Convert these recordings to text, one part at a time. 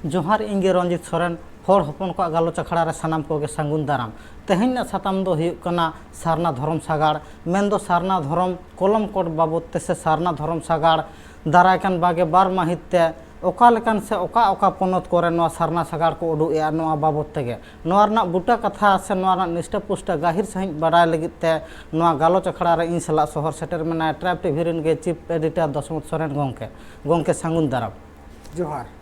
जोहार इंगे रंजित सोरेन हर हपन को गालोच अखड़ा रे सानाम कोगे सांगुन दाराम तेहेन साताम दो हुयुग कना सारना धर्म सागाड़ मेन दो सारना धर्म कलम कोड बाबद ते से सारना धर्म सागाड़ दारायकान बागे बार माहित ते ओका लेकान से ओका ओका पनत करे नोआ सारना सागाड़ को उडुएआ नोआ बाबद तेगे नोआ रना बुटा कथा से नोआ रना निष्ठा पुष्टा गाहिर सहित बाडाय लगित ते नोआ गालोच अखड़ा रे इन सला शहर सेटर मेना ट्राइब टीवी रिन गे चीफ एडिटर दशमत सोरेन गोंके सांगुन दाराम जोहार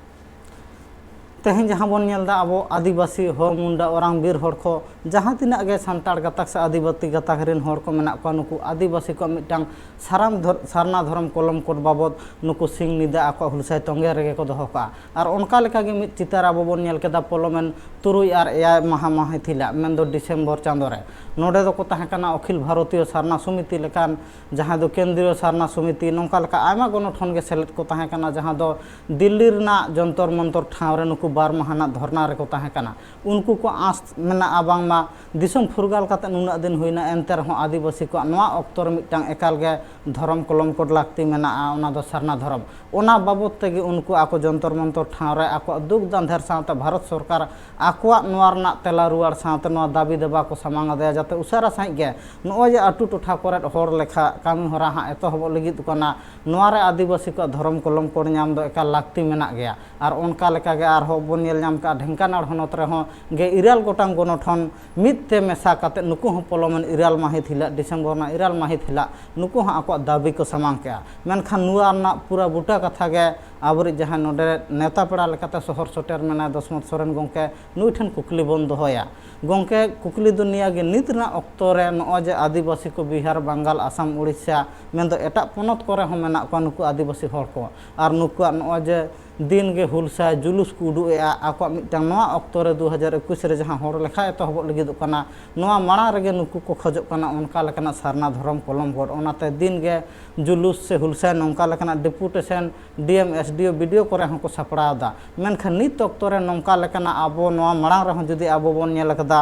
तेहें जहाँ बन अब आदिवासी हर मुंडा औरंग बीर हर को जहाँ तिना गे सान्ताड़ गतक से आदिवासी गतक रिन हर को मेना को नुकु आदिवासी को मिटांग सारना धर्म कलम कोड बाबद नुकु सिंह निदा आको हुलसाय तोंगे रेगे को दोहो का और उनका लेका गे मिट चितार अब बन नेल केदा पोलोमेन तुरुई और एया माहा माहे थिला मेन दो डिसेम्बर चांदो रे नोडे दो को ताहे कना अखिल भारतीय सारना समिति लेकान जहाँ दो केंद्रीय सारना समिति नोंका लेका आयमा गणठन गे सेलेद को ताहे कना जहाँ दो दिल्ली रना जंतर मंतर ठाव रे नुकु बार माहाना धरना रे को ताहे कना उनको को आस मेना आबांग मा दिसम फुरगाल काते नुना दिन होइना एंते रहो आदिवासी को नोआ अक्तर मिटांग एकाल गे धर्म कलम कोड लागती मेना ओना दो सारना धर्म ओना बाबद तेगे उनको आको जंतर मंतर ठाव रे आको दुख दांधेर सावते भारत सरकार आकोआ नोआ रना तेला रुवार सावते नोआ दाबी देबा को सामांग दे जाते उसारा साइ गे नोआ जे अटू टोठा करे हर लेखा कामी हरा हा एतोहब लगित कना नोआ रे आदिवासी को धर्म कलम कोड नाम दो एकाल लागती मेना गया और उनका लेका गे आर हो बन नेल नाम का ढेंकानाड़ हनत रे हो गे इराल गोटांग गणठन मिदते मेसा काते नुकु हो पोलोमेन इराल माहित हिला डिसेम्बर ना इराल माहित हिला नुकु हो आको दाबी को सामांग के मेनखान नुआ ना पूरा बुटा कथा गे आबरी जहाँ नोडे नेता पेड़ा लेकाते शहर सटेर मेना दशमत सोरेन गोंके नुई ठन कुकली बन दोहोया गोंके कुकली दुनिया गे नित ना ऑक्तो रे नोआ जे आदिवासी को बिहार बंगाल आसाम उड़ीसा मेन दो एटा पोनत करे हो मेना को नुकु आदिवासी हर को और नुकुआ नोआ जे दिन गे हुलसा जुलूस को उडुएआ आको मिटांग नोआ ऑक्तो रे 2021 रे जहाँ हर लेखा एतोहब लगिद कना नोआ माड़ा रेगे नुकु को खोजोग कना उनका लेकाना सारना धर्म कलम कोड ओनाते दिन गे जुलूस से हुलसा नोंका लेकाना डिपुटेशन डीएम एसडीओ वीडियो करे हको सापड़ादा मेनखान नित ऑक्तो रे नोंका लेकाना आबो नोआ माड़ा रे जुदी आबो बन नेल कदा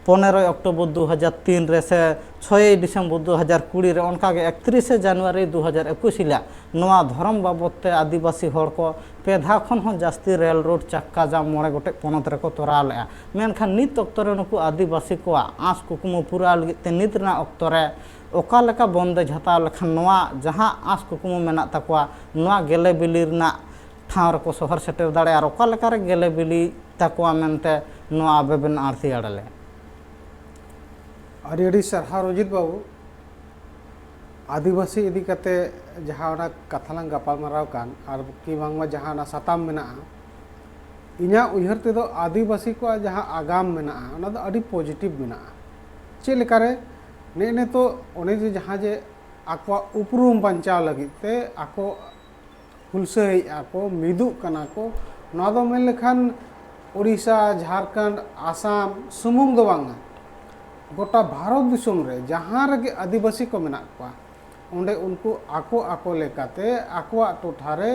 15 अक्टोबर 2003 रे से 6 डिसेम्बर 2020 रे उनका गे 31 जनवरी 2021 हिला नोआ धर्म बाबद ते आदिवासी हर को पेधा खन हो जास्ती रेल रोड चक्का जाम मोड़े गोटे पनत रे को तोरा ले मेनखान नित ऑक्तो रे नुकु आदिवासी को आस कुकुमु पूरा लगिते नित ना ऑक्तो रे ओका लेका बंदेज हताव लेखान नोआ जहाँ आस कुकुमु मेना तकवा नोआ गेले बिली रना ठाव को शहर सेटर दाड़े और ओका लेका रे गेले बिली तकवा मेनते नोआ आबेबेन आरती आड़ले अड़ी सरहार रंजित बाबू आदिवासी इदी कते जहाँ कथालांग गपालमाराव कान और कि बांगमा जहाँ साताम मेना इना उयहर तेदो आदिवासी को जहाँ आगाम मेना ओना दो अड़ी पॉजिटिव मेना चे लेकारे ने तो ओने जे जहाँ जे आको उपरूम बंचाव लगिते आको हुलसई आको मिदु कना को नोआ दो मेन लेखान उड़ीसा झारखंड आसाम सुमुंग दो बांगा गोटा भारत दिसोम रे जहाँ रगे आदिवासी को मेना को ओंडे उनको आको आको लेकाते आकोआ टोठा रे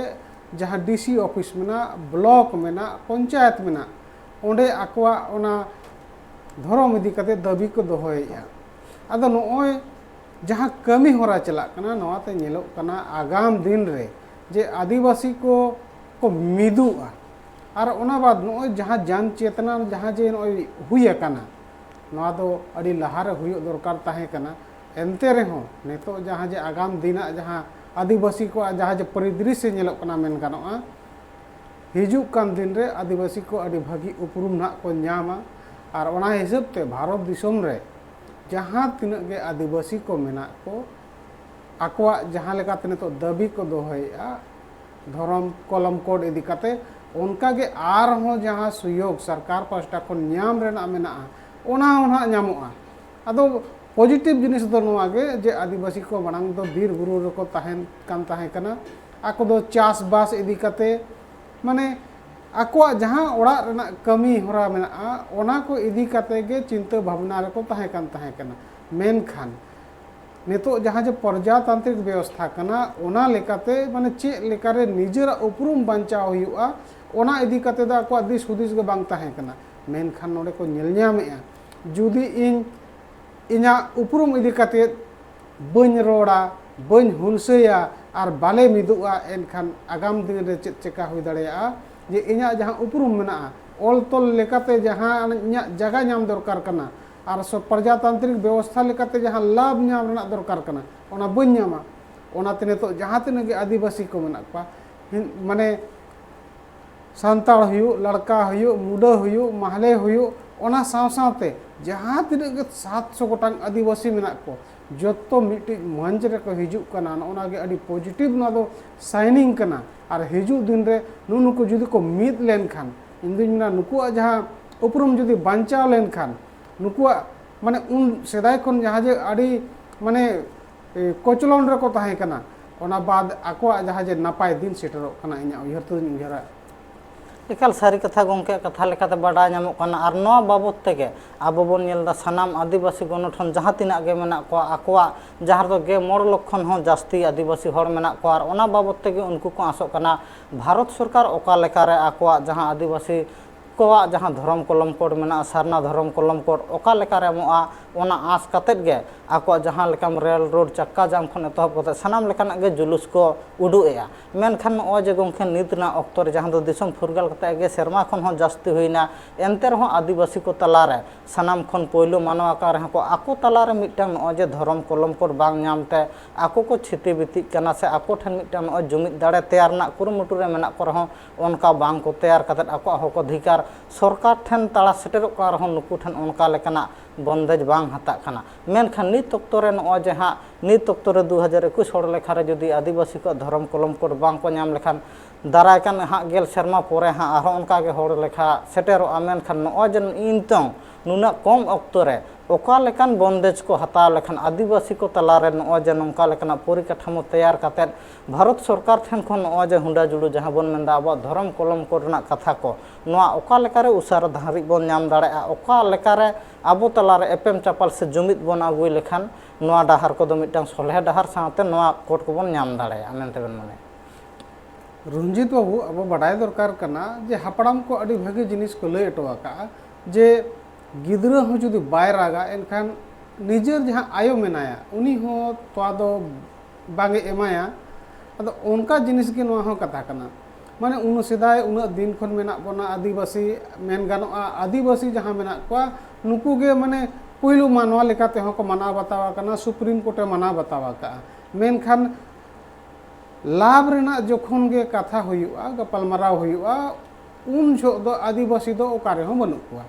जहाँ डीसी ऑफिस मेना ब्लॉक मेना पंचायत मेना ओंडे आकोआ ओना धर्म इदी कते दाबी को दोहोया आदो नोय जहाँ कमी होरा चला कना नोआते नेलो कना आगाम दिन रे जे आदिवासी को मिदुआ और ओना बाद नोय जहाँ जन चेतना जहाँ जे नोय हुई कना नोआ दो अड़ी लहारे हुयो दरकार ताहे कना एनते रेहो नेतो जहाँ जे आगाम दिन जहाँ आदिवासी को जहाँ जे परिदृश्य नेलो कना मेन गानोआ हिजुक कान दिन रे आदिवासी को अड़ी भागी उपरूम ना को न्यामा और ओना हिसाब ते भारत दिसोम रे जहाँ तिनक गे आदिवासी को मेना को आकोआ जहाँ लेकाते नेतो दाबी को दोहोया धर्म कलम कोड इदी काते उनका गे आर हो जहाँ सहयोग सरकार पास्टा को न्याम रेना मेना ओना ओना ᱧᱟᱢᱚᱜᱼᱟ ᱟᱫᱚ पॉजिटिव जिनिस दो नोआ गे जे आदिवासी को मांग दो बीर बुरु रे को ताहेन कान ताहे कना आको दो चास बास इदी काते माने आकोआ जहाँ ओड़ा रेना कमी होरा मेना ओना को इदी काते गे चिंता भावना रे को ताहे कना मेनखान नेतो जहाँ जे प्रजातांत्रिक व्यवस्था कना ओना लेकाते माने चे लेकारे निजेरा उपरूम बंचाव हुआ ओना इदी काते दा आकोआ दिस हुदिस गे बांग ताहे कना मेनखान नोडे को नेल ᱧᱟᱢᱮᱜᱼᱟ जुदी इना उपरूम इदी काते बन रोड़ा बन हुलसया और बाले मिदुआ एनखान आगाम दिन रे चेक चेका हुई दाड़ेया जे इᱧᱟᱹᱜ ᱡᱟᱦᱟᱸ ᱩᱯᱨᱩᱢ ᱢᱮᱱᱟᱜᱼᱟ ᱚᱞ ᱛᱚᱞ ᱞᱮᱠᱟᱛᱮ ᱡᱟᱦᱟᱸ ᱤᱧᱟᱹᱜ ᱡᱟᱭᱜᱟ ᱧᱟᱢ ᱫᱚᱨᱠᱟর ᱠᱟᱱᱟ ᱟᱨ ᱯᱨᱚᱡᱟᱛᱟন্ত্রিক ᱵᱮᱵᱚᱥᱛᱷᱟ ᱞᱮᱠᱟᱛᱮ ᱡᱟᱦᱟᱸ ᱞᱟᱵᱷ ᱧᱟᱢ ᱨᱮᱱᱟᱜ ᱫᱚᱨᱠᱟর ᱠᱟᱱᱟ ᱚᱱᱟ ᱵᱟᱹᱧ ᱧᱟᱢᱟ ᱚᱱᱟᱛᱮ ᱱᱤᱛᱚᱜ ᱡᱟᱦᱟᱸ ᱛᱤᱱᱟᱹᱜ ᱜᱮ ᱟᱹᱫᱤᱵᱟᱹᱥᱤ ko ᱢᱮᱱᱟᱜ ᱠᱚᱣᱟ ᱢᱟᱱᱮ ᱥᱟᱱᱛᱟᱲ ᱦᱩᱭᱩᱜ ᱞᱟᱲᱠᱟ ᱦᱩᱭᱩᱜ ᱢᱩᱰᱟᱹ ᱦᱩᱭᱩᱜ ᱢᱟᱦᱞᱮ ᱦᱩᱭᱩᱜ ᱚᱱᱟ ᱥᱟᱶ ᱥᱟᱶᱛᱮ ᱡᱟᱦᱟᱸ ᱛᱤᱱᱟᱹᱜ ᱜᱮ 700 ᱜᱚᱴᱟᱝ ᱟᱹᱫᱤᱵᱟᱹᱥᱤ ᱢᱮᱱᱟᱜ ᱠᱚ ᱡᱚᱛᱚ ᱢᱤᱫᱴᱤᱡ ᱢᱚᱧᱪ ᱨᱮᱠᱚ ᱦᱤᱡᱩᱜ ᱠᱟᱱᱟ ᱱᱚᱜᱼᱚ ᱜᱮ ᱟᱹᱰᱤ ᱯᱚᱡᱤᱴᱤᱵᱷ ᱱᱚᱣᱟ ᱫᱚ ᱥᱟᱭᱱᱤᱝ ᱠᱟᱱᱟ ᱟᱨ ᱦᱤᱡᱩᱜ ᱫᱤᱱ ᱨᱮ ᱱᱩᱠᱩ ᱡᱩᱫᱤ ᱠᱚ ᱢᱤᱫ ᱞᱮᱱᱠᱷᱟᱱ ᱤᱧ ᱫᱩᱧ ᱢᱮᱱᱟ ᱱᱩᱠᱩᱣᱟᱜ ᱡᱟᱦᱟᱸ ᱩᱯᱨᱩᱢ ᱡᱩᱫᱤ ᱵᱟᱧᱪᱟᱣ ᱞᱮᱱᱠᱷᱟᱱ ᱱᱩᱠᱩᱣᱟᱜ ᱢᱟᱱᱮ ᱩᱱ ᱥᱮᱫᱟᱭ ᱠᱷᱚᱱ ᱡᱟᱦᱟᱸ ᱡᱮ ᱟᱹᱰᱤ ᱢᱟᱱᱮ ᱠᱚᱪᱞᱚᱱ ᱨᱮᱠᱚ ᱛᱟᱦᱮᱸ ᱠᱟᱱᱟ ᱚᱱᱟ ᱵᱟᱫ ᱟᱠᱚᱣᱟᱜ ᱡᱟᱦᱟᱸ ᱡᱮ ᱱᱟᱯᱟᱭ ᱫᱤᱱ ᱥᱮᱴᱮᱨᱚᱜ ᱠᱟᱱᱟ ᱤᱧᱟᱹᱜ ᱩᱭᱦᱟᱹᱨ ᱛᱮᱫᱚᱧ ᱩᱭᱦᱟᱹᱨᱟ ᱮᱠᱟᱞ ᱥᱟᱹᱨᱤ ᱠᱟᱛᱷᱟ ᱜᱚᱝᱠᱮ ᱠᱟᱛᱷᱟ ᱞᱮᱠᱟᱛᱮ ᱵᱟᱰᱟᱭ ᱧᱟᱢᱚᱜ ᱠᱟᱱᱟ ᱟᱨ ᱱᱚᱣᱟ ᱵᱟᱵᱚᱫ ᱛᱮᱜᱮ ᱟᱵᱚ ᱵᱚᱱ ᱧᱮᱞᱫᱟ ᱥᱟᱱᱟᱢ ᱟᱹᱫᱤᱵᱟᱹᱥᱤ ᱜᱚᱱᱚᱴᱷᱚᱱ ᱡᱟᱦᱟᱸ ᱛᱤᱱᱟᱹᱜ ᱜᱮ ᱢᱮᱱᱟᱜ ᱠᱚᱣᱟ ᱟᱠᱚᱣᱟᱜ ᱡᱟᱦᱟᱸ ᱫᱚ 9 ᱞᱚᱠᱷ ᱠᱷᱚᱱ ᱦᱚᱸ ᱡᱟᱹᱥᱛᱤ ᱟᱹᱫᱤᱵᱟᱹᱥᱤ ᱦᱚᱲ ᱢᱮᱱᱟᱜ ᱠᱚᱣᱟ ᱟᱨ ᱚᱱᱟ ᱵᱟᱵᱚᱫ ᱛᱮᱜᱮ ᱩᱱᱠᱩ ᱠᱚ ᱟᱥᱚᱜ ᱠᱟᱱᱟ ᱵᱷᱟᱨᱚᱛ ᱥᱚᱨᱠᱟর ᱚᱠᱟ ᱞᱮᱠᱟᱨᱮ ᱟᱠᱚᱣᱟᱜ ᱡᱟᱦᱟᱸ ᱟᱹᱫᱤᱵᱟᱹᱥᱤ ᱠᱚᱣᱟᱜ ᱡᱟᱦᱟᱸ ᱫᱷᱚᱨᱚᱢ ᱠᱚᱞᱚᱢ ᱠᱳᱰ ᱢᱮᱱᱟᱜᱼᱟ ᱥᱟᱨᱱᱟ ᱫᱷᱚᱨᱚᱢ ᱠᱚᱞᱚᱢ ᱠᱳᱰ ᱚᱠᱟ ᱞᱮᱠᱟᱨᱮ ᱮᱢᱚᱜᱼᱟ ᱚᱱᱟ ᱟᱸᱥ ᱠᱟᱛᱮᱫ ᱜᱮ ᱟᱠᱚᱣᱟᱜ ᱡᱟᱦᱟᱸ ᱞᱮᱠᱟᱢ ᱨᱮᱹᱞ ᱨᱳᱰ ᱪᱟᱠᱠᱟ ᱡᱟᱢ ᱠᱷᱚᱱ ᱮᱛᱚᱦᱚᱵ ᱠᱟᱛᱮ ᱥᱟᱱᱟᱢ ᱞᱮᱠᱟᱱᱟᱜ ᱜᱮ ᱡᱩᱞᱩᱥ ᱠᱚ ᱩᱰᱩᱠᱮᱜᱼᱟ ᱢᱮᱱᱠᱷᱟᱱ ᱱᱚᱜᱼᱚᱭ ᱡᱮ ᱜᱚᱝᱠᱮ ᱱᱤᱛ ᱨᱮᱱᱟᱜ ᱚᱠᱛᱚ ᱨᱮ ᱡᱟᱦᱟᱸ ᱫᱚ ᱫᱤᱥᱚᱢ ᱯᱷᱩᱨᱜᱟᱹᱞ ᱠᱟᱛᱮ ᱜᱮ ᱥᱮᱨᱢᱟ ᱠᱷᱚᱱ ᱦᱚᱸ ᱡᱟᱹᱥᱛᱤ ᱦᱩᱭᱱᱟ ᱮᱱᱛᱮ ᱨᱮᱦᱚᱸ ᱟᱹᱫᱤᱵᱟᱹᱥᱤ ᱠᱚ ᱛᱟᱞᱟᱨᱮ ᱥᱟᱱᱟᱢ ᱠᱷᱚᱱ ᱯᱳᱭᱞᱳ ᱢᱟᱱᱣᱟ ᱟᱠᱟᱱ ᱨᱮᱦᱚᱸ ᱠᱚ ᱟᱠᱚ ᱛᱟᱞᱟᱨᱮ ᱢᱤᱫᱴᱟᱝ ᱱᱚᱜᱼᱚᱭ ᱡᱮ ᱫᱷᱚᱨᱚᱢ ᱠᱚᱞᱚᱢ ᱠᱳᱰ ᱵᱟᱝ ᱧᱟᱢᱛᱮ ᱟᱠᱚ ᱠᱚ ᱪᱷᱤᱛᱤ ᱵᱤᱛᱤᱜ ᱠᱟᱱᱟ ᱥᱮ ᱟᱠᱚ ᱴᱷᱮᱱ ᱢᱤᱫᱴᱟᱝ ᱱᱚᱜᱼᱚᱭ ᱡᱩᱢᱤᱫ ᱫᱟᱲᱮ ᱛᱮᱭᱟᱨ ᱨᱮᱱᱟᱜ ᱠᱩᱨᱩᱢᱩᱴᱩ ᱨᱮ ᱢᱮᱱᱟᱜ ᱠᱚ ᱨᱮᱦᱚᱸ ᱚᱱᱠᱟ ᱵᱟᱝ ᱠᱚ ᱛᱮᱭᱟᱨ ᱠᱟᱛᱮᱫ ᱟᱠᱚᱣᱟᱜ ᱦᱚᱠ ᱚᱫᱷᱤᱠᱟᱨ ᱥᱚᱨᱠᱟর ᱴᱷᱮᱱ ᱛᱟᱲᱟ ᱥᱮᱴᱮᱨᱚᱜ ᱠᱟᱱ ᱨᱮᱦᱚᱸ ᱱᱩᱠᱩ ᱴᱷᱮᱱ ᱚᱱᱠᱟ ᱞᱮᱠᱟᱱᱟᱜ ᱵᱚᱱᱫᱮᱡ ᱵᱟᱝ ᱦᱟᱛᱟᱜ ᱠᱟᱱᱟ ᱢᱮᱱᱠᱷᱟᱱ ᱱᱤᱛ ᱚᱠᱛᱚ ᱨᱮ ᱱᱚᱜᱼᱚᱭ ᱡᱮ ᱦᱟᱸᱜ ᱱᱤᱛ ᱚᱠᱛᱚ ᱨᱮ 2021 ᱦᱚᱲ ᱞᱮᱠᱷᱟ ᱨᱮ ᱡᱩᱫᱤ ᱟᱹᱫᱤᱵᱟᱹᱥᱤ ᱠᱚ ᱫᱷᱚᱨᱚᱢ ᱠᱚᱞᱚᱢ ᱠᱳᱰ ᱵᱟᱝ ᱠᱚ ᱧᱟᱢ ᱞᱮᱠᱷᱟᱱ ᱫᱟᱨᱟᱭ ᱠᱟᱱ ᱦᱟᱸᱜ 10 ᱥᱮᱨᱢᱟ ᱯᱚᱨᱮ ᱦᱟᱸᱜ ᱟᱨᱦᱚᱸ ᱚᱱᱠᱟ ᱜᱮ ᱦᱚᱲ ᱞᱮᱠᱷᱟ ᱥᱮᱴᱮᱨᱚᱜᱼᱟ ᱢᱮᱱᱠᱷᱟन ᱱᱚᱜᱼᱚᱭ ᱡᱮ ᱱᱤᱛᱚᱝ ᱱᱩᱱᱟᱹᱜ ᱠᱚᱢ ᱚᱠᱛᱚ ᱨᱮ ᱚᱠᱟ ᱞᱮᱠᱟᱱ ᱵᱚᱱᱫᱮᱡ ᱠᱚ ᱦᱟᱛᱟᱣ ᱞᱮᱠᱷᱟᱱ ᱟᱹᱫᱤᱵᱟᱹᱥᱤ ᱠᱚ ᱛᱟᱞᱟᱨᱮ ᱱᱚᱜᱼᱚᱭ ᱡᱮ ᱱᱚᱝᱠᱟ ᱞᱮᱠᱟᱱᱟᱜ ᱯᱚᱨᱤᱠᱟᱴᱷᱟᱢᱳ ᱛᱮᱭᱟᱨ ᱠᱟᱛᱮᱫ ᱵᱷᱟᱨᱚᱛ ᱥᱚᱨᱠᱟর ᱴᱷᱮᱱ ᱠᱷᱚᱱ ᱱᱚᱜᱼᱚᱭ ᱡᱮ ᱦᱩᱸᱰᱟᱹ ᱡᱩᱲᱩ ᱡᱟᱦᱟᱸ ᱵᱚᱱ ᱢᱮᱱᱫᱟ ᱟᱵᱚᱣᱟᱜ ᱫᱷᱚᱨᱚᱢ ᱠᱚᱞᱚᱢ ᱠᱳᱰ ᱨᱮᱱᱟᱜ ᱠᱟᱛᱷᱟ ᱠᱚ ᱱᱚᱣᱟ ᱚᱠᱟ ᱞᱮᱠᱟᱨᱮ ᱩᱥᱟᱹᱨᱟ ᱫᱷᱟᱹᱨᱤᱡ ᱵᱚᱱ ᱧᱟᱢ ᱫᱟᱲᱮᱭᱟᱜᱼᱟ ᱚᱠᱟ ᱞᱮᱠᱟᱨᱮ ᱟᱵᱚ ᱛᱟᱞᱟᱨᱮ ᱮᱯᱮᱢ ᱪᱟᱯᱟᱞ ᱥᱮ ᱡᱩᱢᱤᱫ ᱵᱚᱱ ᱟᱹᱜᱩᱭ ᱞᱮᱠᱷᱟᱱ ᱱᱚᱣᱟ ᱰᱟᱦᱟᱨ ᱠᱚᱫᱚ ᱢᱤᱫᱴᱟᱝ ᱥᱚᱞᱦᱮ ᱰᱟᱦᱟᱨ ᱥᱟᱶᱛᱮ ᱱᱚᱣᱟ ᱠᱳᱰ ᱠᱚᱵᱚᱱ ᱧᱟᱢ ᱫᱟᱲᱮᱭᱟᱜᱼᱟ ᱢᱮᱱᱛᱮ ᱵᱮᱱ ᱢᱚᱱᱮᱭᱟ रंजीत बाबू अब बाडाय दरकार करना जे हापड़ाम को अड़ी भागी जिनिस को लय हटो आका जे गिद्रा हो जुदी बाय रागा एनखान निजेर जहाँ आयो मेनाया उनी हो तोआ दो बांगे एमाया अदो उनका जिनिस के नोआ हो कथा कना माने उन सेदाय उन दिन खन मेना बना आदिवासी मेन गानोआ आदिवासी जहाँ मेना कोआ नुकु गे माने पहिलो मानवा लेकाते हो को मना बतावा कना सुप्रीम कोर्टे मना बतावा का मेनखान लाभ रेना जोखन गे कथा हुयुआ गपालमाराव हुयुआ उन जो दो आदिवासी दो ओकारे हो बनु कोआ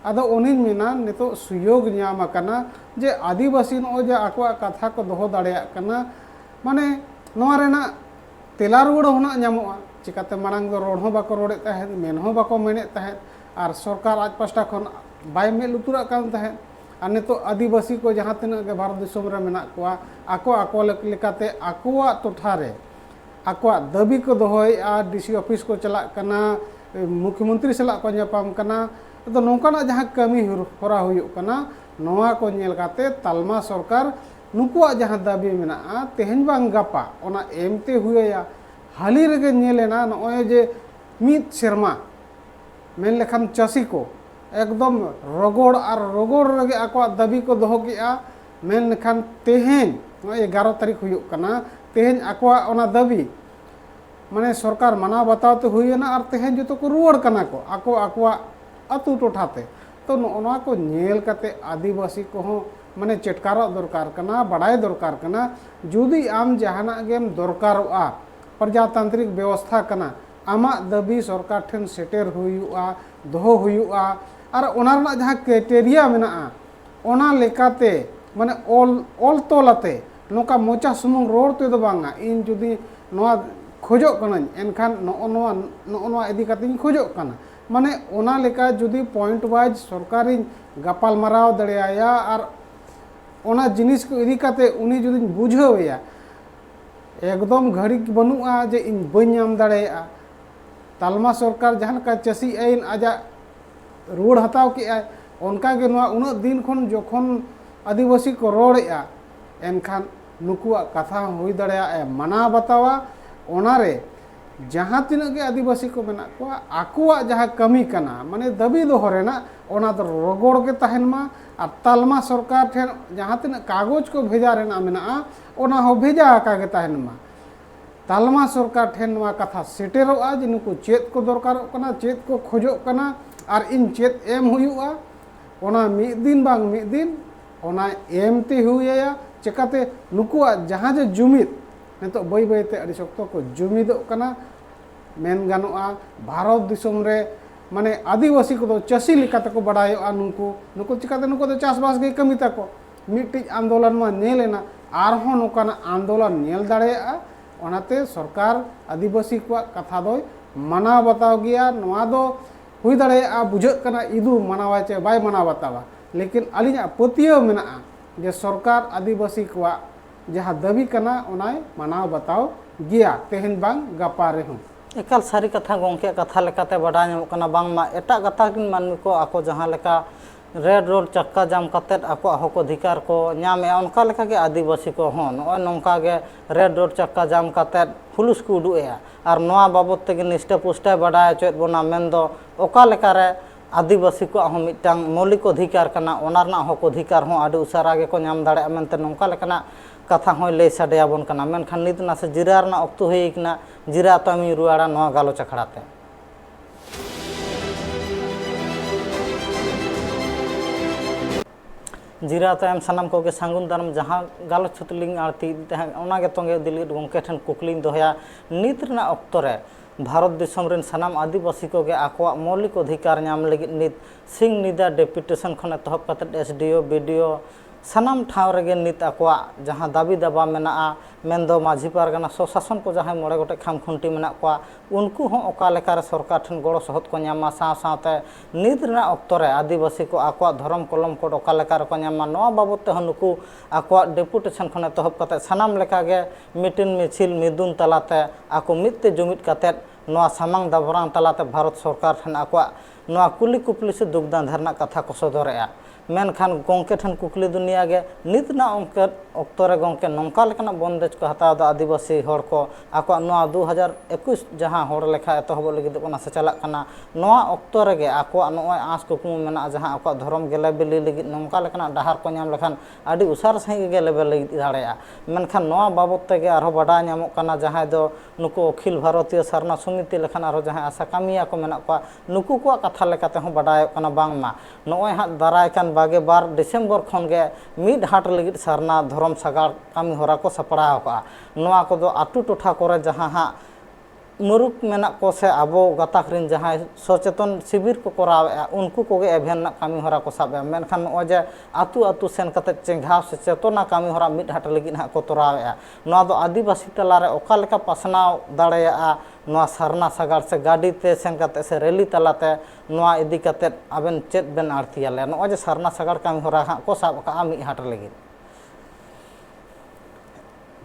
आदो ओनिन मेना नितो सुयोग न्याम आकना जे आदिवासी नो जे आकोआ कथा को दोहो दाड़ेया कना माने नोआ रेना तेला रुवाड़ होना न्यामोआ चिकाते मारांग दो रोड हो बाको रोडे ताहे मेन हो बाको मेने ताहे आर सरकार आज पास्टा खन बाय मे लुतुरा कान ताहे आर नितो आदिवासी को जहाँ तिना के भारत दिसोम रे मेना कोआ आको आको लेकाते आकोआ टोठारे आकोआ दाबी को दोहय आ डीसी ऑफिस को चला कना मुख्यमंत्री सला को न्यापाम कना तो नौकाना जहाँ कमी होरा हुयुग कना नोआ को नेल काते तालमा सरकार नुकुआ जहाँ दाबी मेना तेहन बांग गापा ओना एमते हुया हाली रेगे नेलेना नोय जे मित शर्मा मेन लेखान चासी को एकदम रगड़ और रगड़ रेगे आकोआ दाबी को दोहो केआ मेन लेखान तेहन 11 तारीख हुयुग कना तेहन आकोआ ओना दाबी माने सरकार माना बताते हुएना और तेहन जो को रुआड़ कना को आको आकोआ अतु टोठाते तो नोआ को नेल काते आदिवासी को हो माने चटकारा दरकार कना बड़ाई दरकार कना जुदी आम जहाना गेम दरकारोआ प्रजातांत्रिक व्यवस्था कना आमा दाबी सरकार ठेन सेटेर हुयुआ दोहो हुयुआ और ओना रना जहाँ क्राइटेरिया मेना ओना लेकाते माने ऑल तोलाते नोका मोचा सुमुंग रोड ते दो बांगा इन जुदी नोआ खोजो कना एनखान नोआ इदी काते खोजो कना माने ओना लेका जुदी पॉइंट वाइज सरकारी गपाल माराव दड़ेया और ओना जिनिस को इदी काते उनी जुदी बुझावेया एकदम घड़ी बनुआ जे इन बन नाम दड़ेया तालमा सरकार जहाँ का चासी आईन आजा रुआड़ हताव के उनका के नोआ उना दिन खन जोखन आदिवासी को रोड़ेया एनखान नुकुआ कथा हुई दड़ेया मना बतावा ओनारे जहाँ तीना के आदिवासी को मेना को आकुआ जहाँ कमी कना माने दाबी दोहो रेना ओना दो रगड़ के तहन मा और तालमा सरकार ठेन जहाँ तीना कागज को भेजा रेना मेना ओना हो भेजा आका के तहन मा तालमा सरकार ठेन नवा कथा सेटेरोगा जे नुकु चेत को दरकारोग कना चेत को खोजोग कना और इन चेत एम हुयुआ ओना मिद दिन बांग मिद दिन ओना एम ते हुया चिकाते नुकुआ जहाँ जे जुमिद नितो बई बईते अड़ी शक्तो को जुमिदोग कना मेन गानोआ भारत दिसोम रे माने आदिवासी को चाषी लेकाते को बड़ायोआ नुकु नुकु चिकाते नुकु तो चाषबास गे कमी ताको मिट्टी आंदोलन मा नेलेना आरहों नोकाना आंदोलन नेल दाड़ेया ओनाते सरकार आदिवासी को कथा दो माना बताव गया नवा दो हुई दाड़ेया बुझाग कना इदु मानावा चे बाय माना बतावा लेकिन अलिया पतियो मेना जे सरकार आदिवासी को जहाँ दाबी कना ओनाय मानाव बताव गया तेहन बांग गपा रे हूँ एकाल सारी कथा गोंके कथा लेकाते बड़ा नामोगना बांगमा एटा कथा किन मानमी को आको जहाँ लेका रेड रोड चक्का जाम कतेत आको हक अधिकार को नामे उनका लेका के आदिवासी को हों नॉय नौका के रेड रोड चक्का जाम कतेत पुलिस को उडुएया और नवा बाबत तेगे निष्ठा पुष्टा बड़ा चेत बना मेन दो ओका लेका रे आदिवासी को हो मिटांग मौलिक अधिकार कना ओना रना हक अधिकार हो आदि उसारा गे को नाम दाड़े मेनते नौका लेकाना कथा हो लय साडेयाबन कना मेनखान नित ना से जिरा रना अक्तो होई कना जिरा तमी रुआड़ा नवा गालोच अखड़ाते जिरा तायम सानाम को सांगुन दानम जहाँ गालोच छुतलिंग आरती ओनागे तोंगे दिल्ली गोंके ठन कुकलिंग दोहया नित रना अक्तो रे भारत दिसोम रेन सानाम आदिवासी को गे आकोआ मौलिक अधिकार नाम लगित नित सिंह निदा डेपुटेशन खन एतहब कतेत एसडीओ बीडीओ सानाम ठाव रेगे नित आकोआ जहाँ दाबी दाबा मेना मेनदो माझी पारगाना स्वशासन को जहाँ मोड़े गोटे खाम खुंटी मेना कोआ उनको हों ओका लेकारे सरकार ठन गड़ो सहत को नामा साव सावते नित रना अक्तो रे आदिवासी को आकोआ धर्म कलम कोड ओका लेकारे को नामा नवा बाबत ते नुकु आकोआ डेपुटेशन खन एतहब कतेत सानाम लेकागे मिटिन मिछिल मिदुन तलाते आको मिदते जुमिद कतेत नवा सामांग दाबरांग तलाते भारत सरकार ठन आकोआ नवा कुली कुपली से दुगदान धरना कथा को सदरेया मेनखान गोंके ठन कुकली दुनिया गे नित ना अंक अक्तरे गोंके नौका लेकाना बंदेज को हताव द आदिवासी हर को आको नवा 2021 जहाँ हर लेखा एतहब लगिद कोना से चलाक कना नवा अक्तरे गे आको नोय आस कुकुम मेना जहाँ आको धर्म गेले बिली लगिद नौका लेकाना डहार को नाम लेखान आदि उसार सही गे लेबे लगिद दाड़ेया मेनखान नवा बाबत तेगे आरो बड़ा नामक कना जहाँ दो नुको अखिल भारतीय सरना समिति लेखान आरो जहाँ आशा कामिया को मेना को नुकु को कथा लेकाते हो बड़ा कना बांगमा नोय हाथ दाराय कान बागे बार डिसेम्बर खन गे मिड हाट लगिद सरना धर्म सागार कामी होरा को सपड़ाव का नवा को दो आटू टोठा करे जहाँ हाँ मुरुक मेना को से आबो गताखरिन जहाँ सचेतन शिविर को करावे उनको कोगे एभेन ना कामी होरा को साबे मेनखान ओजे आतु आतु सेन कते चेंघाव से चेतना कामी होरा मिड हाट लगिद हा को तोरावे नवा दो आदिवासी तलारे ओका लेका पासनाव दाड़ेया नवा सरना सागार से गाड़ी ते सेन कते से रैली तलाते नवा इदी कते आबेन चेत बेन आरतियाले नवा जे सरना सागार कामी होरा हा को साब का मिड हाट लगिद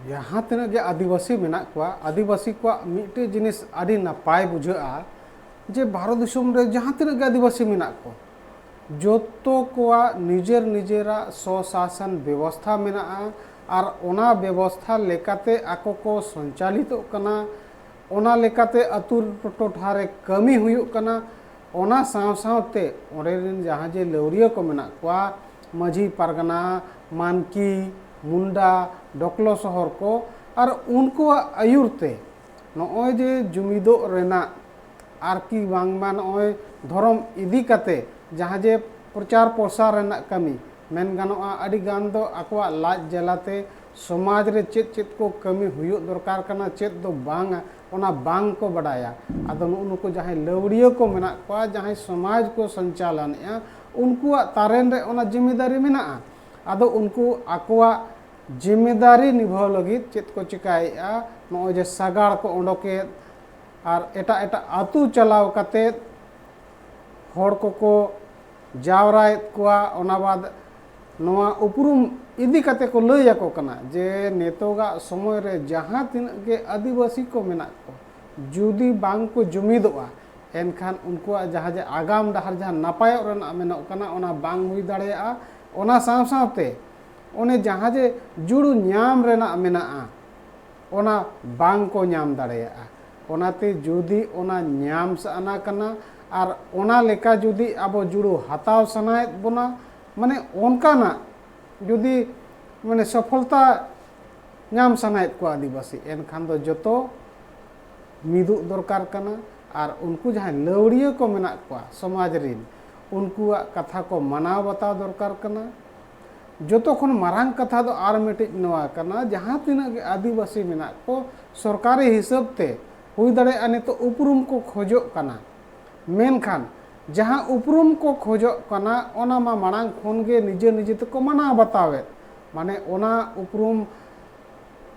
यहाँ तीना जे आदिवासी मेना को आदिवासी को मिट्टे जिनिस आदि नपाय बुझा जे भारत दिसोम रे जहाँ तीना के आदिवासी मेना को जोतो को निजेर निजेरा स्वशासन व्यवस्था मेना और ओना व्यवस्था लेकाते आको को संचालित कना ओना लेकाते अतु टोठारे कमी हुयुक कना ओना साव सावते ओरे जहाँ जे लौरिया को मेना को माझी पारगना मानकी मुंडा डोकलो शहर को और उनको आयुरते नॉय जे जुमिदो रेना आर की बांगमा नॉय धर्म इदी कते जहाँ जे प्रचार प्रसार रेना कमी मेन गानोआ अडी गान दो आकोआ लाज जलाते समाज रे चेत चेत को कमी हुयो दरकार कना चेत दो बांग ओना बांग को बड़ाया आदो उनको जहाँ लवड़ियो को मेना को जहाँ समाज को संचालन उनको तारेन रे ओना जिम्मेदारी मेना आदो उनको आकोआ जिम्मेदारी निभाव लगित चेत को चिकाएआ नॉय जे सागाड़ को ओंडोके और एटा एटा आतु चलाव कते हर को जावरायत कोआ ओना बाद नवा उपरुम इदी कते को लय को कना जे नेतोगा समय रे जहाँ तीन के आदिवासी को मेना को जुदी बांग को जुमिदोआ एनखान उनको जहाँ जे आगाम डहार जहाँ नापाय रेना मेना कना ओना बांग हुई दाड़ेया ओना साव सावते ओने जहाँ जे जुड़ू नाम रेना मेना ओना बांग को नाम दाड़ेया ओनाते जुदी ओना नाम साना कना और ओना लेका जुदी आबो जुड़ू हताव सनायत बोना माने ओनका ना जुदी माने सफलता ᱧᱟᱢ ᱥᱟᱱᱟᱭᱮᱫ ᱠᱚᱣᱟ ᱟᱹᱫᱤᱵᱟᱹᱥᱤ, ᱮᱱᱠᱷᱟन ᱫᱚ ᱡᱚᱛᱚ ᱢᱤᱫᱩᱜ ᱫᱚᱨᱠᱟर ᱠᱟᱱᱟ ᱟᱨ ᱩᱱᱠᱩ ᱡᱟᱦᱟᱸᱭ ᱞᱟᱹᱣᱲᱤᱭᱟᱹ ᱠᱚ ᱢᱮᱱᱟᱜ ᱠᱚᱣᱟ ᱥᱚᱢᱟᱡᱽ ᱨᱮᱱ उनकुआ कथा को मानाव बताव दरकार कना। जोतो खन मारांग कथा दो आर मिटिज नवा कना जहाँ तीना के आदिवासी मेना को सरकारी हिसाब ते हुई दड़े अने तो उपरुम को खोजो कना, मेनखान जहाँ उपरुम को खोजो कना ओना मा मारांग खन गे निजे निजे तो को माना बतावे, माने ओना उपरुम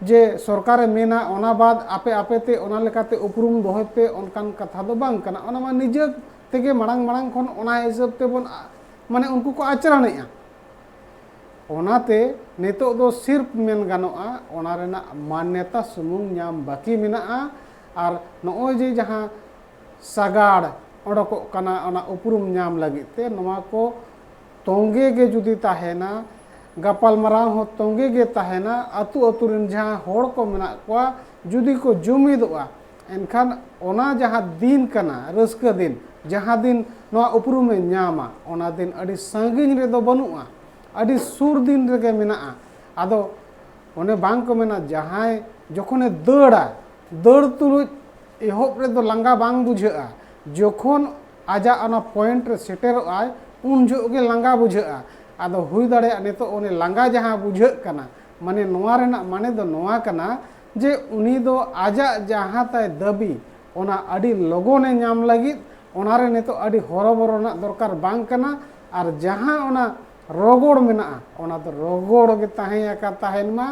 जे सरकारे मेना ओना बाद आपे आपे ते ओना लेकाते उपरुम दोहते ओनकान कथा दो बांग कना, ओना मा निजे तेगे मारांग मारांग खन ओना हिसाब ते बोन माने उनको को आचरणेया। ओनाते नितो दो सिर्फ मेन गानोआ ओना रेना मान्यता सुमुंग ᱧᱟᱢ बाकी मेनाआ आर नोय जे जहां सागाड़ ओडको कना ओना उपरुम ᱧᱟᱢ लगित ते नोवा को तोंगे गे जुदी ताहेना गपाल माराव हो तोंगे गे ताहेना अतु अतु रेन जहां होड़ को मेना कोआ जुदी को जुमिदोआ एनखान ओना जहां दिन कना रस्का दिन जहां दिन नोवा उपरुम ᱧᱟᱢᱟ ओना दिन अडी सांगिन रे दो बनुआ अडी सुर दिन रेगे मेनाआ। आदो ओने बांग को मेना जहां जखने दौड़ा दौड़ तुलुज एहब रे दो लांगा बांग बुझाआ, जखन आजा ओना पॉइंट रे सेटेरोआय उन जोगे लांगा बुझाआ। आदो हुई दाड़े नितो ओने लांगा जहां बुझाग कना माने नोवा रेना माने दो नोवा कना जे उनी दो आजा जहां ताय दाबी ओना अडी लगोने ᱧᱟᱢ लगित ओना रे नितो अडी हरबoro ना दरकार बांग कना आर जहां ओना रगड़ मेना ओना तो रगड़ गे ताहें का ताहेन मा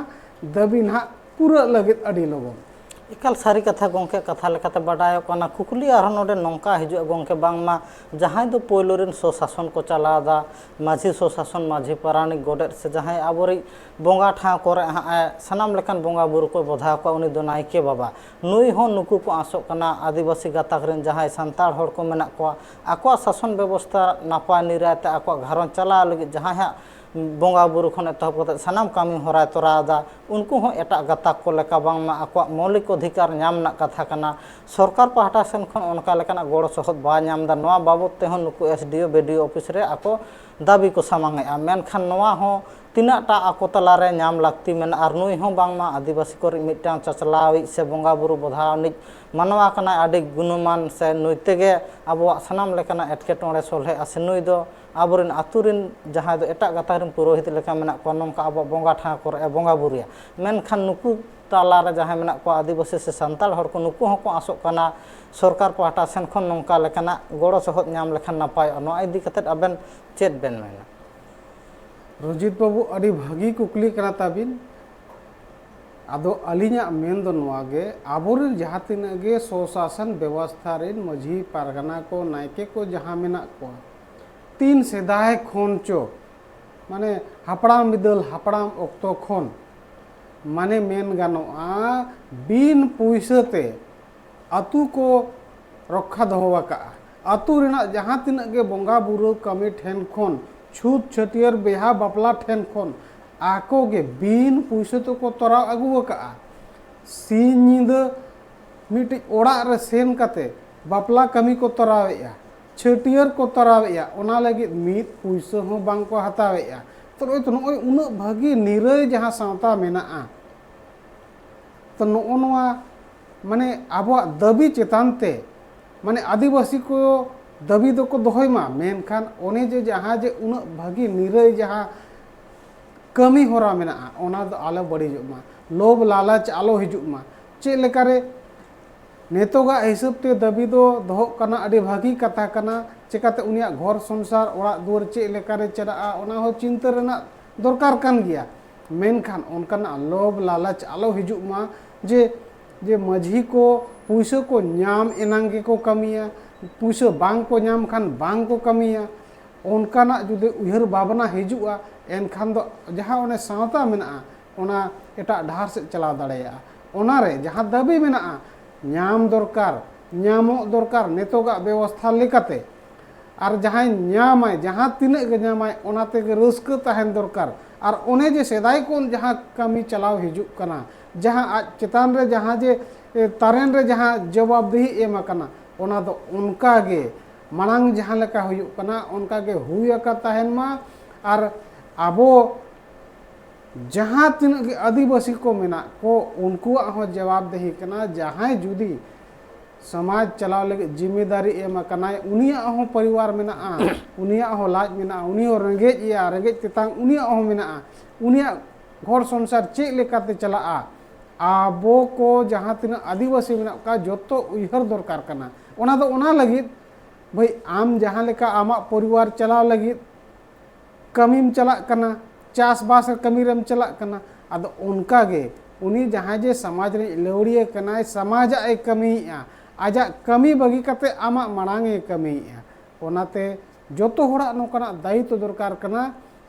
दाबी ना पूरा लगित अडी लगन। इकाल सारी कथा गोंके कथा लेकाते बाडाय कना कुकली आर नोडे नोंका हिजुआ गोंके बांगमा जहां दो पोयलो रेन स्वशासन को चलादा माझी स्वशासन माझी पारानी गोडेर से जहां आबोरी बोंगा ठा करे सनाम लेकान बोंगा बुरु को बधा को उनी दो नायके बाबा नुई हो नुकु को आसो कना आदिवासी गाताक रेन जहां सांताड़ होड़ को मेना को आको शासन व्यवस्था नापाय निरायते आको घरन चला लगी जहां बोंगा बुरु खन एतहब कते सनाम कामी होराय तोरादा उनको हो एटा गाताक को लेका बांगमा आको मौलिक अधिकार ᱧᱟᱢ ना कथा कना सरकार पाहटा सेन खन उनका लेकाना गोड़ सहद बा ᱧᱟᱢदा नोवा बाबत ते हो नुकु एसडीओ बीडीओ ऑफिस रे आको दाबी को सामांगेआ मेनखान नोवा हो तीनाटा आको तलारे ᱧᱟᱢ लाक्ति मेन आर नुई हो बांगमा आदिवासी को मिटांग चचलावी से बोंगा बुरु बधावनी मानवा कना आडी गुणमान से नुई तेगे आबो सनाम लेकाना एटकेटोड़े सोल्हे आसे नुई दो आबोरिन आतुरिन जहां दो एटा गातारिन पुरोहित लेका मेना को नोंका आबो बोंगा ठा करे बोंगा बुरिया मेनखान नुकु तालारे जहां मेना को आदिवासी से सांताल हर को नुकु हको आसो कना सरकार पाहटा सेन खन नोंका लेकाना गोड़ो सहद ᱧᱟᱢ लेखान नापाय नो इदी कतेट अबेन चेत बेन मेना। रंजीत बाबू अड़ी भागी कुकली कना ताबिन आदो अलिया मेन दो नोवागे आबोरिन जहां तिना गे स्वशासन व्यवस्था रेन माझी पारगना को नायके को जहां मेना को तीन सेदाय खोनचो माने हापड़ाम बिदल हापड़ाम ऑक्तो खोन माने मेन गानोआ बिन पुइसते अतु को रक्षा दोहवाका अतु रेना जहां तिना गे बोंगा बुरु कमी ठेन खोन छूत छटियर बेहा बापला ठेन खोन आको गे बिन पुइसते को तोरा अगुवका सीनिंद मिटी ओड़ा रे सेन कते बापला कमी को तोरावेया छटियर को तोरावेया ओना लगी मीत पुइसा हो बांग को हतावेया तो नोय उना भागी निरय जहां सावता मेनाआ तो नोआ माने आबो दाबी चेतानते माने आदिवासी को दाबी दो को दोहयमा मेनखान ओने जे जहां जे उना भागी निरय जहां कमी होरा मेनाआ ओना दो आलो बड़ीजुमा लोभ लालच आलो हिजुमा चे लेकारे नेतोगा हिसाब ते दाबी दो दोह कना अडी भागी कथा कना चिकाते उनिया घर संसार ओड़ा दुआर चे लेकारे चलाआ ओना हो चिंता रेना दरकार कान गिया मेनखान उनकाना लोभ लालच आलो हिजुमा जे माझी को पुइसा को ᱧᱟᱢ एनांगे को कमिया पुइसा बांग को ᱧᱟᱢ खान बांग को कमिया उनकाना जुदे उहर भावना हिजुआ एनखान दो जहां ओने सावता मेना ओना एटा ढार से चला दाड़ेया ओना रे जहां दाबी मेना ᱧᱟᱢ दरकार ᱧᱟᱢो दरकार नेतोगा व्यवस्था लेकाते आर जहां ᱧᱟᱢाय जहां तिने गे ᱧᱟᱢाय ओना तेगे रस्का ताहेन दरकार आर ओने जे सेदाय कोन जहां कमी चलाव हिजुक कना जहां आज चेतान रे जहां जे तारेन रे जहां जवाबदेही एम कना ओना दो उनका गे मांग जहां लेका हुयुक कना उनका गे हुयका ताहेन मा आर आबो जहाँ तीन आदिवासी को मेना को उनकुआ हो जवाबदेही कना जहाँ जुदी समाज चलाव लगे जिम्मेदारी एम कनाय उनिया हो परिवार मेना उनिया हो लाज मेना उनी हो रेंगेज या रेंगेज तेतांग उनिया हो मेना उनिया घर संसार चे लेकाते चला आबो को जहाँ तीन आदिवासी मेना का जोतो उइहर दरकार कना ओना दो ओना लगित भाई आम जहाँ लेका आमा परिवार चलाव लगित कमीम चला कना चास बास कमी रम चला कना अद उनका गे उनी जहाँ जे समाज रे लौड़िए कना समाज ए कमी आजा कमी बगी कते आमा मांगे कमी ओनाते जोतो होड़ा नोकना दायित्व दरकार कना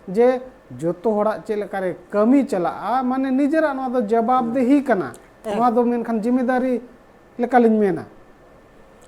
जे जोतो होड़ा चेलकारे कमी चला माने निजरा नवा दो जवाबदेही कना नवा दो मेनखान जिम्मेदारी लेकालिन मेना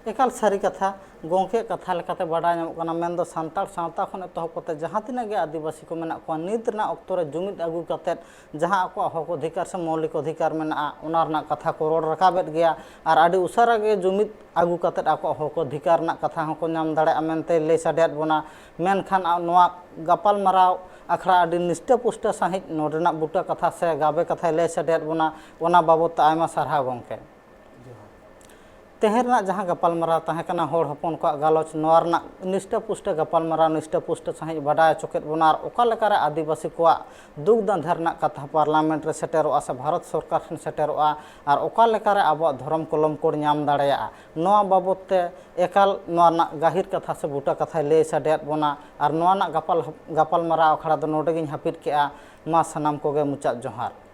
एकाल सारी कथा गोंके कथा लेकाते बाडा नामोगना मेन दो सांतार सावता खन एतहब कते जहाँ तिना गे आदिवासी को मेना को नित रना ऑक्तो रे जुमिद आगु कते जहाँ आको हक अधिकार से मौलिक अधिकार मेना ओना रना कथा को रोड रकाबेत गया और आडी उसारा गे जुमिद आगु कते आको हक अधिकार ना कथा हको नाम दाड़े मेनते ले साडेत बोना मेनखान नोआ गपाल माराव आखड़ा आडी निष्ठा पुष्टा साहित नोडना बुटा कथा से गाबे कथा ले साडेत बोना ओना बाबत आयमा सारहा गोंके तेहरना जहाँ गपालमारा तहकना होड़ हपन को गालोच नोरना निष्ठा पुष्ट गपालमारा निष्ठा पुष्ट सही बड़ा चुकेत बनार ओकालेकारे आदिवासी को दुख दंधरना कथा पार्लियामेंट रे सेटेरोआ से भारत सरकार ठन सेटेरोआ और ओकालेकारे अब धर्म कलम कोड नाम दाड़ेया नोआ बाबते एकाल नोना गाहिर कथा से बुटा कथा ले साडेत बना और नोना गपालमारा अखड़ा दो नोडेगिन हापिट केआ मा सनाम कोगे मुचाद जोहार।